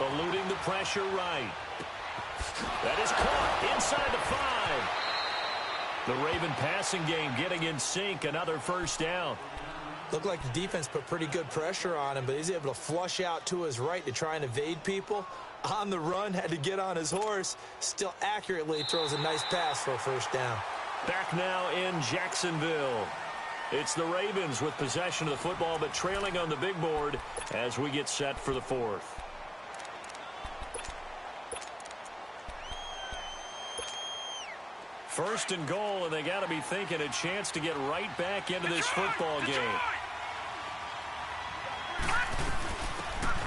S1: Eluding the pressure right. That is caught inside the 5. The Raven passing game getting in sync. Another first down.
S2: Looked like the defense put pretty good pressure on him, but he's able to flush out to his right to try and evade people. On the run, had to get on his horse. Still accurately throws a nice pass for a first down.
S1: Back now in Jacksonville. It's the Ravens with possession of the football, but trailing on the big board as we get set for the 4th. First and goal, and they got to be thinking a chance to get right back into this football game.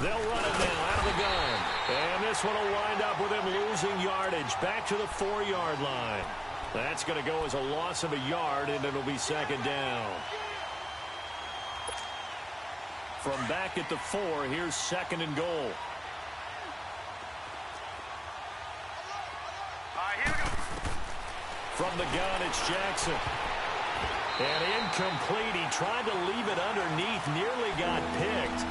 S1: They'll run it now out of the gun. And this one will wind up with him losing yardage back to the 4-yard line. That's going to go as a loss of a yard, and it'll be second down. From back at the 4, here's second and goal.
S3: All right, here we go.
S1: From the gun, it's Jackson. And incomplete. He tried to leave it underneath, nearly got picked.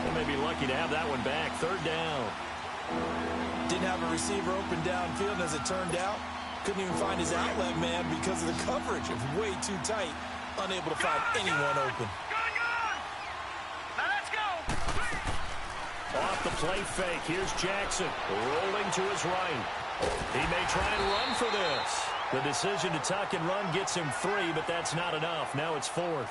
S1: They may be lucky to have that one back. Third down.
S2: Didn't have a receiver open downfield, and as it turned out, couldn't even find his outlet man because of the coverage. It was way too tight. Unable to find anyone open.
S3: Now let's go.
S1: Off the play fake. Here's Jackson rolling to his right. He may try and run for this. The decision to tuck and run gets him 3, but that's not enough. Now it's 4th.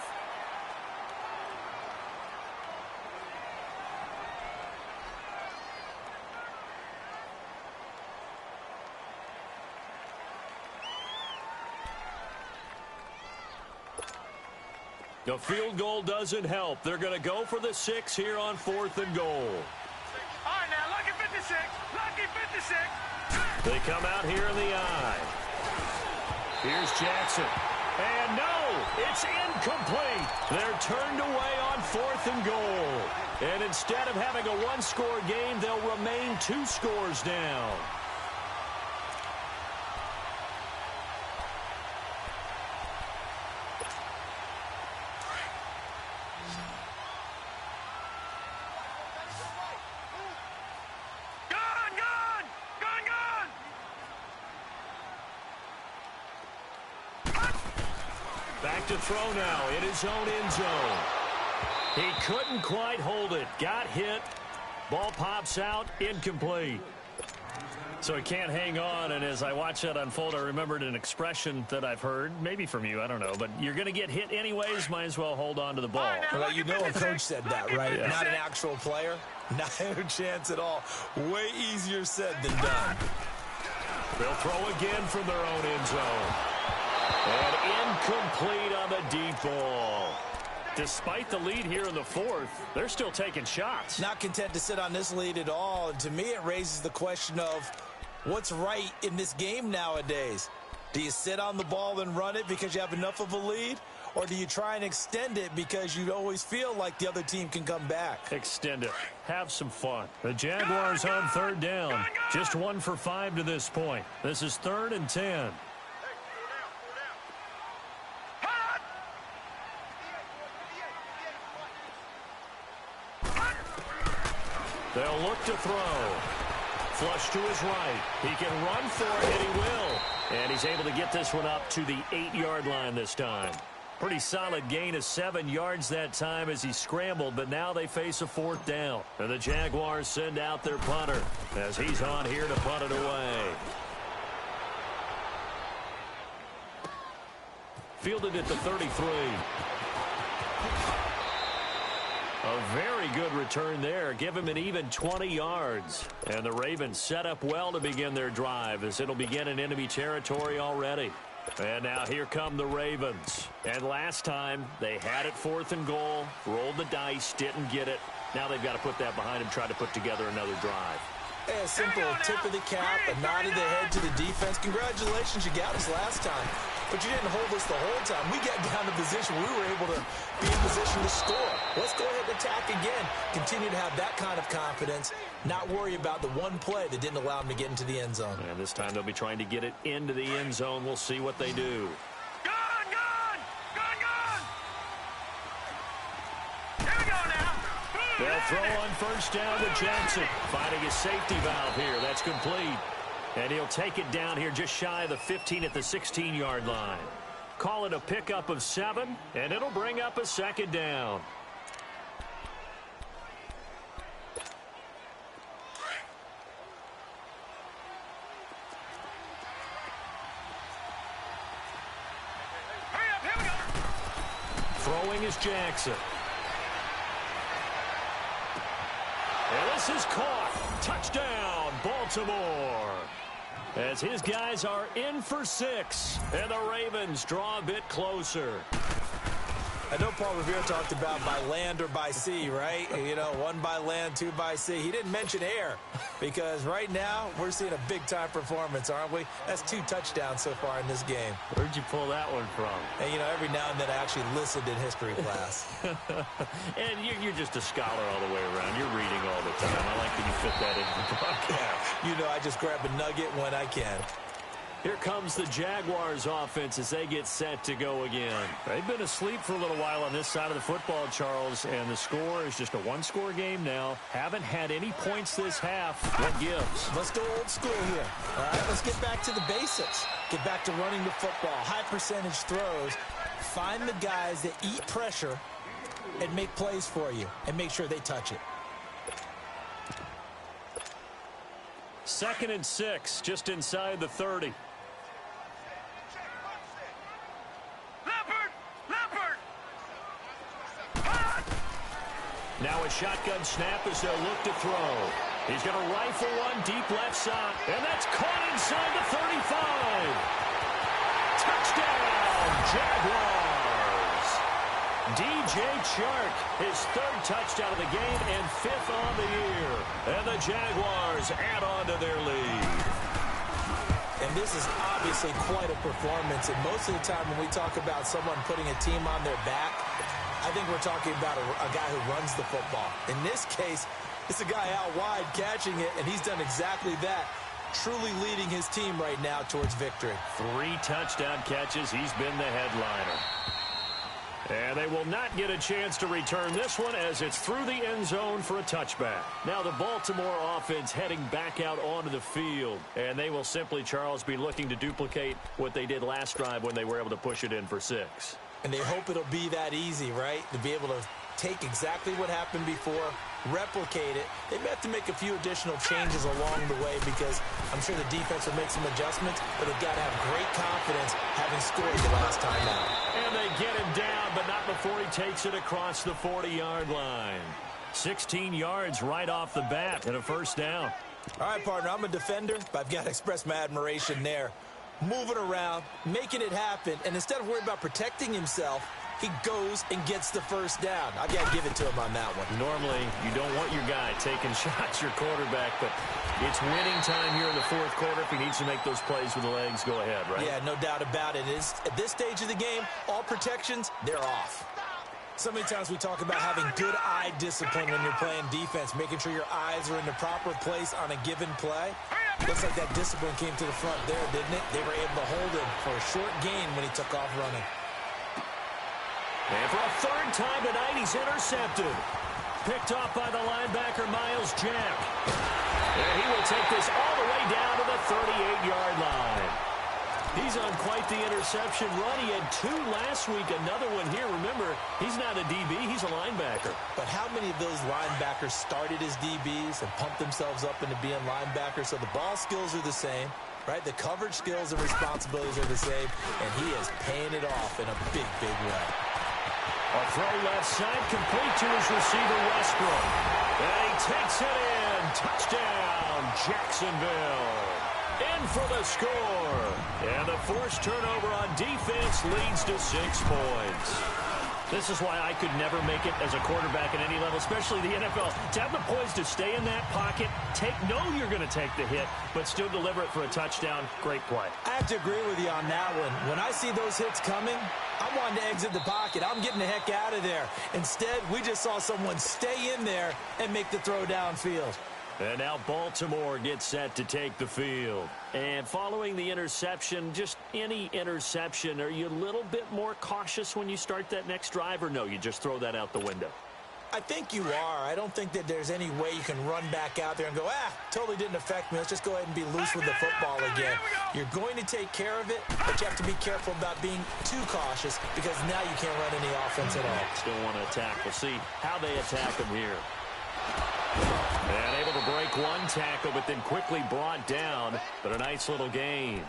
S1: The field goal doesn't help. They're going to go for the 6 here on 4th and goal.
S3: All right, now, lucky 56. Lucky 56.
S1: They come out here in the eye. Here's Jackson. And no, it's incomplete. They're turned away on 4th and goal. And instead of having a 1-score game, they'll remain 2 scores down. Back to throw now in his own end zone. He couldn't quite hold it. Got hit. Ball pops out. Incomplete. So he can't hang on, and as I watch that unfold, I remembered an expression that I've heard, maybe from you, I don't know, but you're going to get hit anyways, might as well hold on to the ball.
S2: Well, you know a coach said that, right? Yeah. Not an actual player. Not a chance at all. Way easier said than done.
S1: They'll throw again from their own end zone. And incomplete on the deep ball. Despite the lead here in the 4th, they're still taking shots.
S2: Not content to sit on this lead at all. And to me, it raises the question of what's right in this game nowadays. Do you sit on the ball and run it because you have enough of a lead? Or do you try and extend it because you always feel like the other team can come back?
S1: Extend it. Have some fun. The Jaguars on 3rd down. Just 1 for 5 to this point. This is 3rd and 10. They'll look to throw. Flush to his right. He can run for it, and he will. And he's able to get this one up to the 8-yard line this time. Pretty solid gain of 7 yards that time as he scrambled, but now they face a 4th down. And the Jaguars send out their punter as he's on here to punt it away. Fielded at the 33. A very good return there. Give him an even 20 yards. And the Ravens set up well to begin their drive as it'll begin in enemy territory already. And now here come the Ravens. And last time they had it 4th and goal, rolled the dice, didn't get it. Now they've got to put that behind them, try to put together another drive.
S2: A simple tip of the cap, a nod of the head to the defense. Congratulations, you got us last time. But you didn't hold us the whole time. We got down to position. We were able to be in position to score. Let's go ahead and attack again. Continue to have that kind of confidence. Not worry about the one play that didn't allow them to get into the end zone.
S1: And this time they'll be trying to get it into the end zone. We'll see what they do. throw on first down with Jackson. Finding a safety valve here. That's complete. And he'll take it down here just shy of the 15 at the 16-yard line. Call it a pickup of 7, and it'll bring up a second down. Throwing is Jackson. And this is caught. Touchdown, Baltimore. As his guys are in for 6, and the Ravens draw a bit closer.
S2: I know Paul Revere talked about by land or by sea, right? You know, 1 by land, 2 by sea. He didn't mention air because right now we're seeing a big-time performance, aren't we? That's 2 touchdowns so far in this game.
S1: Where'd you pull that one from?
S2: And, you know, every now and then I actually listened in history class.
S1: And you're just a scholar all the way around. You're reading all the time. I like that you fit that into the broadcast.
S2: You know, I just grab a nugget when I can.
S1: Here comes the Jaguars offense as they get set to go again. They've been asleep for a little while on this side of the football, Charles, and the score is just a 1-score game now. Haven't had any points this half. What gives?
S2: Let's go old school here. All right, let's get back to the basics. Get back to running the football, high percentage throws. Find the guys that eat pressure and make plays for you and make sure they touch it.
S1: 2nd and 6, just inside the 30. Now a shotgun snap as they'll look to throw. He's going to rifle one deep left side. And that's caught inside the 35. Touchdown, Jaguars. DJ Chark, his 3rd touchdown of the game and 5th on the year. And the Jaguars add on to their lead.
S2: And this is obviously quite a performance. And most of the time when we talk about someone putting a team on their back, I think we're talking about a guy who runs the football. In this case, it's a guy out wide catching it, and he's done exactly that, truly leading his team right now towards victory.
S1: 3 touchdown catches. He's been the headliner. And they will not get a chance to return this one as it's through the end zone for a touchback. Now the Baltimore offense heading back out onto the field. And they will simply, Charles, be looking to duplicate what they did last drive when they were able to push it in for 6.
S2: And they hope it'll be that easy, right? To be able to take exactly what happened before, replicate it. They may have to make a few additional changes along the way because I'm sure the defense will make some adjustments, but they've got to have great confidence having scored the last time out.
S1: And they get him down, but not before he takes it across the 40-yard line. 16 yards right off the bat and a first down.
S2: All right, partner, I'm a defender, but I've got to express my admiration there. Moving around, making it happen, and instead of worrying about protecting himself, he goes and gets the first down. I've got to give it to him on that one.
S1: Normally, you don't want your guy taking shots, your quarterback, but it's winning time here in the 4th quarter. If he needs to make those plays with the legs, go ahead, right?
S2: Yeah, no doubt about it. At this stage of the game, all protections, they're off. So many times we talk about having good eye discipline when you're playing defense, making sure your eyes are in the proper place on a given play. Looks like that discipline came to the front there, didn't it? They were able to hold him for a short gain when he took off running.
S1: And for a 3rd time tonight, he's intercepted. Picked off by the linebacker, Miles Jack. And he will take this all the way down to the 38-yard line. He's on quite the interception run. He had 2 last week, another one here. Remember, he's not a DB, he's a linebacker.
S2: But how many of those linebackers started as DBs and pumped themselves up into being linebackers? So the ball skills are the same, right? The coverage skills and responsibilities are the same, and he is paying it off in a big, big way.
S1: A throw left side, complete to his receiver, Westbrook. And he takes it in. Touchdown, Jacksonville. In for the score. And the forced turnover on defense leads to 6 points. This is why I could never make it as a quarterback at any level, especially the NFL. To have the poise to stay in that pocket, know you're going to take the hit, but still deliver it for a touchdown. Great play.
S2: I have to agree with you on that one. When I see those hits coming, I'm wanting to exit the pocket. I'm getting the heck out of there. Instead, we just saw someone stay in there and make the throw downfield.
S1: And now Baltimore gets set to take the field. And following the interception, just any interception, are you a little bit more cautious when you start that next drive, or no, you just throw that out the window?
S2: I think you are. I don't think that there's any way you can run back out there and go, totally didn't affect me. Let's just go ahead and be loose with the football again. You're going to take care of it, but you have to be careful about being too cautious because now you can't run any offense at all.
S1: Still want to attack. We'll see how they attack him here. And able to break one tackle, but then quickly brought down. But a nice little gain.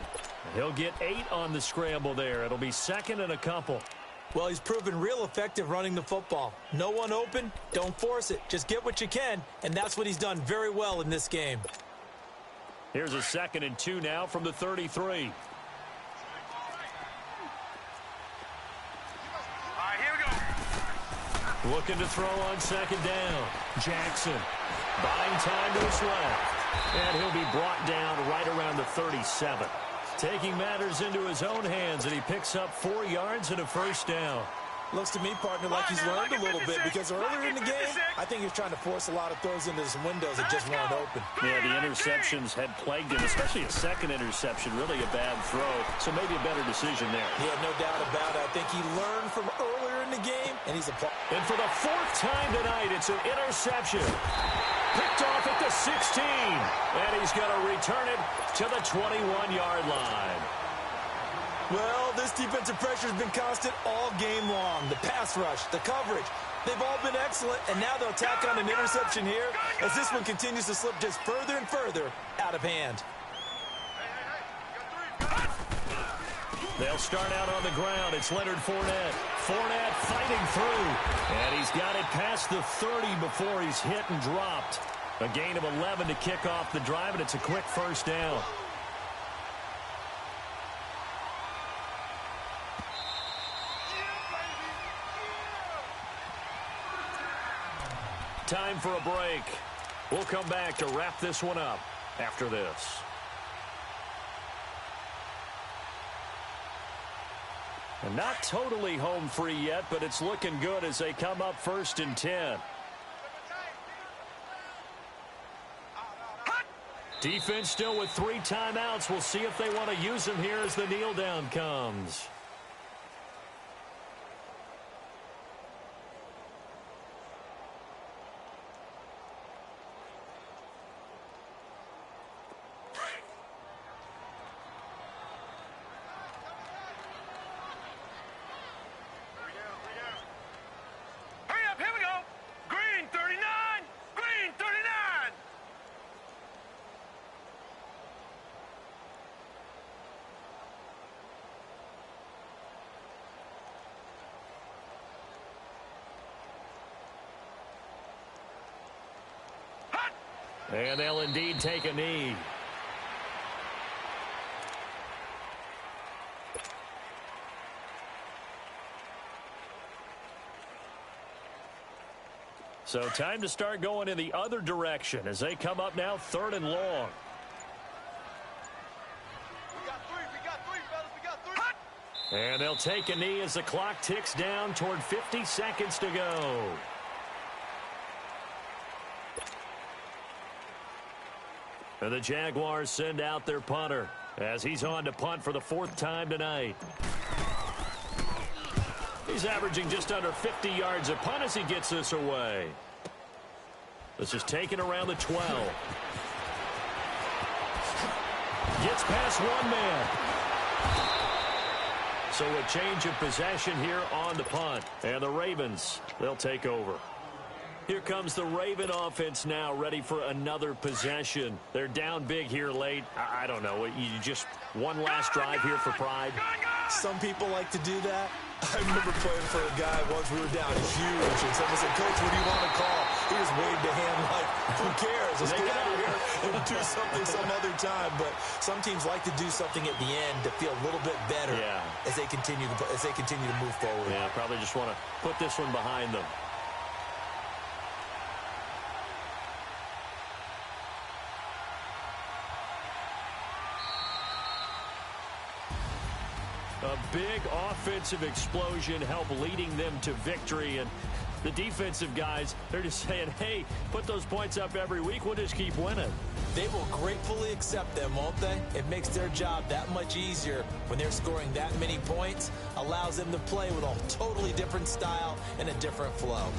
S1: He'll get 8 on the scramble there. It'll be second and a couple.
S2: Well, he's proven real effective running the football. No one open, don't force it. Just get what you can, and that's what he's done very well in this game.
S1: Here's a 2nd and 2 now from the 33.
S3: All right, here we go.
S1: Looking to throw on 2nd down. Jackson buying time to his left. And he'll be brought down right around the 37. Taking matters into his own hands, and he picks up 4 yards and a first down.
S2: Looks to me, partner, like he's learned a little bit because earlier in the game, I think he was trying to force a lot of throws into some windows that just weren't open.
S1: Yeah, the interceptions had plagued him, especially a 2nd interception, really a bad throw. So maybe a better decision there.
S2: Yeah, no doubt about it. I think he learned from earlier in the game, and he's applied.
S1: And for the 4th time tonight, it's an interception. Picked off at the 16. And he's going to return it to the 21-yard line.
S2: Well, this defensive pressure has been constant all game long. The pass rush, the coverage, they've all been excellent, and now they'll tack on an interception here as this one continues to slip just further and further out of hand.
S1: They'll start out on the ground. It's Leonard Fournette. Fournette fighting through, and he's got it past the 30 before he's hit and dropped. A gain of 11 to kick off the drive, and it's a quick first down. Time for a break. We'll come back to wrap this one up after this. And not totally home free yet, but it's looking good as they come up 1st and 10. Defense still with 3 timeouts. We'll see if they want to use them here as the kneel down comes. And they'll indeed take a knee. So time to start going in the other direction as they come up now 3rd and long.
S3: We got 3, fellas, we got 3.
S1: And they'll take a knee as the clock ticks down toward 50 seconds to go. And the Jaguars send out their punter as he's on to punt for the 4th time tonight. He's averaging just under 50 yards a punt as he gets this away. This is taken around the 12. Gets past one man. So a change of possession here on the punt. And the Ravens, they'll take over. Here comes the Raven offense now, ready for another possession. They're down big here late. I don't know. You just one last drive here for pride.
S2: Some people like to do that. I remember playing for a guy once we were down huge, and someone said, "Coach, what do you want to call?" He just waved a hand like, "Who cares? Let's get out of here and do something some other time." But some teams like to do something at the end to feel a little bit better as they continue to move forward.
S1: Yeah, probably just want to put this one behind them. A big offensive explosion helped leading them to victory. And the defensive guys, they're just saying, hey, put those points up every week. We'll just keep winning.
S2: They will gratefully accept them, won't they? It makes their job that much easier when they're scoring that many points. Allows them to play with a totally different style and a different flow.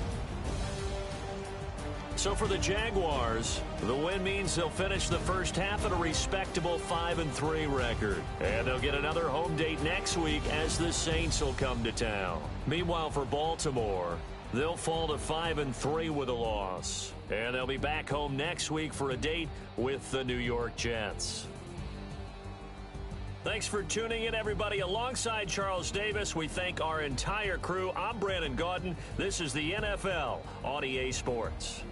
S1: So for the Jaguars, the win means they'll finish the first half at a respectable 5-3 record. And they'll get another home date next week as the Saints will come to town. Meanwhile, for Baltimore, they'll fall to 5-3 with a loss. And they'll be back home next week for a date with the New York Jets. Thanks for tuning in, everybody. Alongside Charles Davis, we thank our entire crew. I'm Brandon Gaudin. This is the NFL on EA Sports.